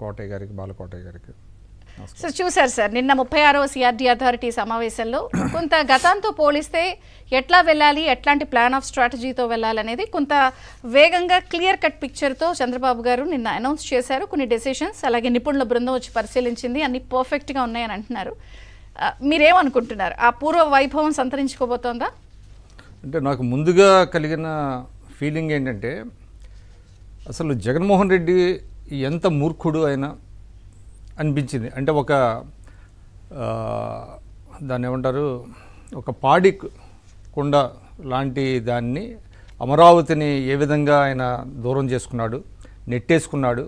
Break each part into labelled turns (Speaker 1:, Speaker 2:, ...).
Speaker 1: కోటయ్య గారికి, బాలకోటయ్య గారికి.
Speaker 2: సార్ చూసారు సార్, నిన్న 36వ సిఆర్డీ అథారిటీ సమావేశంలో కొంత గతంతో పోలిస్తే ఎట్లా వెళ్ళాలి, ఎట్లాంటి ప్లాన్ ఆఫ్ స్ట్రాటజీతో వెళ్ళాలనేది కొంత వేగంగా క్లియర్ కట్ పిక్చర్తో చంద్రబాబు గారు నిన్న అనౌన్స్ చేశారు. కొన్ని డెసిషన్స్, అలాగే నిపుణుల బృందం వచ్చి పరిశీలించింది, అన్ని పర్ఫెక్ట్గా ఉన్నాయని అంటున్నారు. మీరేమనుకుంటున్నారు? ఆ పూర్వ వైభవం సంతరించుకోబోతోందా?
Speaker 1: అంటే నాకు ముందుగా కలిగిన ఫీలింగ్ ఏంటంటే, అసలు జగన్మోహన్ రెడ్డి ఎంత మూర్ఖుడు అయినా అనిపించింది. అంటే దాన్ని ఏమంటారు, ఒక పాడి కొండ లాంటి దాన్ని, అమరావతిని ఏ విధంగా ఆయన దూరం చేసుకున్నాడు, నెట్టేసుకున్నాడు,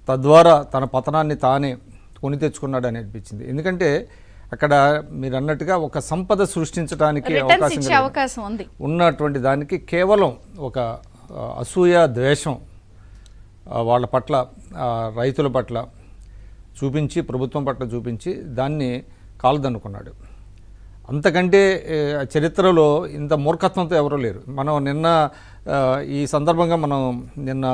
Speaker 1: తద్వారా తన పతనాన్ని తానే కొని తెచ్చుకున్నాడు అని అనిపించింది. ఎందుకంటే అక్కడ మీరు అన్నట్టుగా ఒక సంపద సృష్టించడానికి
Speaker 2: అవకాశం ఉంది
Speaker 1: ఉన్నటువంటి దానికి కేవలం ఒక అసూయ, ద్వేషం వాళ్ళ పట్ల, రైతుల పట్ల చూపించి, ప్రభుత్వం పట్ల చూపించి దాన్ని కాలదన్నుకున్నాడు. అంతకంటే చరిత్రలో ఇంత మూర్ఖత్వంతో ఎవరూ లేరు. మనం నిన్న ఈ సందర్భంగా నిన్న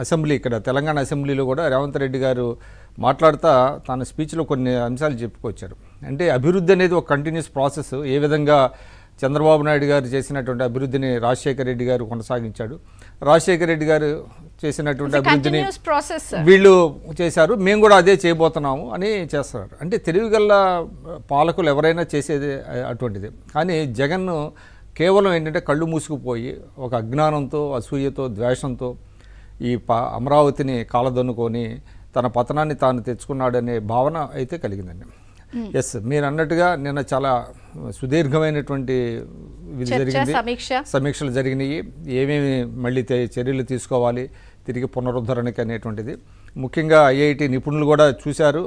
Speaker 1: అసెంబ్లీ, ఇక్కడ తెలంగాణ అసెంబ్లీలో కూడా రేవంత్ రెడ్డి గారు మాట్లాడుతూ తన స్పీచ్లో కొన్ని అంశాలు చెప్పుకొచ్చారు. అంటే అభివృద్ధి అనేది ఒక కంటిన్యూస్ ప్రాసెస్. ఏ విధంగా చంద్రబాబు నాయుడు గారు చేసినటువంటి అభివృద్ధిని రాజశేఖర రెడ్డి గారు కొనసాగించాడు, రాజశేఖర రెడ్డి గారు చేసినటువంటి అభివృద్ధిని వీళ్ళు చేశారు, మేము కూడా అదే చేయబోతున్నాము అని చేస్తున్నారు. అంటే తెలివిగల పాలకులు ఎవరైనా చేసేది అటువంటిది. కానీ జగన్ కేవలం ఏంటంటే కళ్ళు మూసుకుపోయి ఒక అజ్ఞానంతో, అసూయతో, ద్వేషంతో ఈ అమరావతిని కాలదన్నుకొని తన పతనాన్ని తాను తెచ్చుకున్నాడనే భావన అయితే కలిగిందండి. ఎస్, మీరు అన్నట్టుగా నిన్న చాలా సుదీర్ఘమైనటువంటి ఇది జరిగింది, సమీక్షలు జరిగినాయి. ఏమేమి మళ్ళీ చర్యలు తీసుకోవాలి తిరిగి పునరుద్ధరణకి అనేటువంటిది. ముఖ్యంగా ఐఐటి నిపుణులు కూడా చూశారు.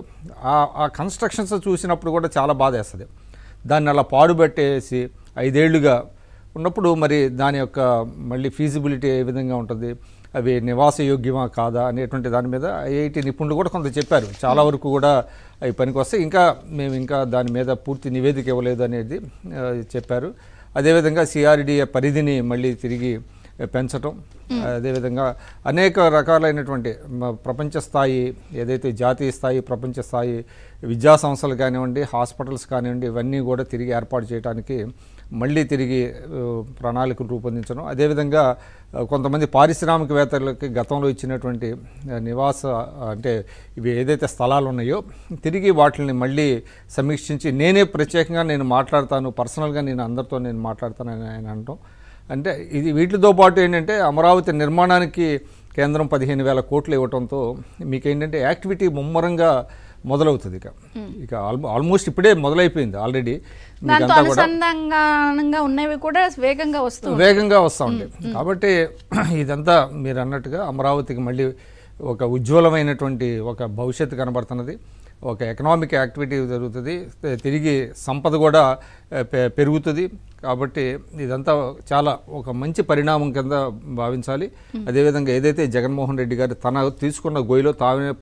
Speaker 1: ఆ కన్స్ట్రక్షన్స్ చూసినప్పుడు కూడా చాలా బాధ వేస్తుంది. దాన్ని అలా పాడుబట్టేసి 5 ఏళ్లుగా ఉన్నప్పుడు మరి దాని యొక్క మళ్ళీ ఫీజిబిలిటీ ఏ విధంగా ఉంటుంది, అవి నివాసయోగ్యమా కాదా అనేటువంటి దాని మీద ఐఐటి నిపుణులు కూడా కొంత చెప్పారు. చాలా వరకు కూడా అవి పనికి వస్తాయి, మేము ఇంకా దాని మీద పూర్తి నివేదిక ఇవ్వలేదు అనేది చెప్పారు. అదేవిధంగా సిఆర్డీఏ పరిధిని మళ్ళీ తిరిగి పెంచడం, అదేవిధంగా అనేక రకాలైనటువంటి ప్రపంచ స్థాయి, ఏదైతే జాతీయ స్థాయి, ప్రపంచ స్థాయి విద్యా సంస్థలు కానివ్వండి, హాస్పిటల్స్ కానివ్వండి, ఇవన్నీ కూడా తిరిగి ఏర్పాటు చేయడానికి మళ్ళీ తిరిగి ప్రణాళికలు రూపొందించడం. అదేవిధంగా కొంతమంది పారిశ్రామికవేత్తలకి గతంలో ఇచ్చినటువంటి నివాస, అంటే ఇవి ఏదైతే స్థలాలు ఉన్నాయో తిరిగి వాటిని మళ్ళీ సమీక్షించి నేనే ప్రత్యేకంగా మాట్లాడతాను, పర్సనల్గా అందరితో మాట్లాడతానని ఆయన అనడం. అంటే ఇది వీటితో పాటు ఏంటంటే అమరావతి నిర్మాణానికి కేంద్రం 15,000 కోట్లు ఇవ్వడంతో మీకేంటంటే యాక్టివిటీ ముమ్మరంగా మొదలవుతుంది. ఇక ఆల్మోస్ట్ ఇప్పుడే మొదలైపోయింది ఆల్రెడీ.
Speaker 2: ఉన్నవి కూడా వేగంగా
Speaker 1: వస్తూ ఉంది. కాబట్టి ఇదంతా మీరు అన్నట్టుగా అమరావతికి మళ్ళీ ఒక ఉజ్వలమైనటువంటి ఒక భవిష్యత్తు కనబడుతున్నది, ఒక ఎకనామిక్ యాక్టివిటీ జరుగుతుంది, తిరిగి సంపద కూడా పెరుగుతుంది. కాబట్టి ఇదంతా చాలా ఒక మంచి పరిణామం కింద భావించాలి. అదేవిధంగా ఏదైతే జగన్మోహన్ రెడ్డి గారు తన తీసుకున్న గొయ్యిలో తానే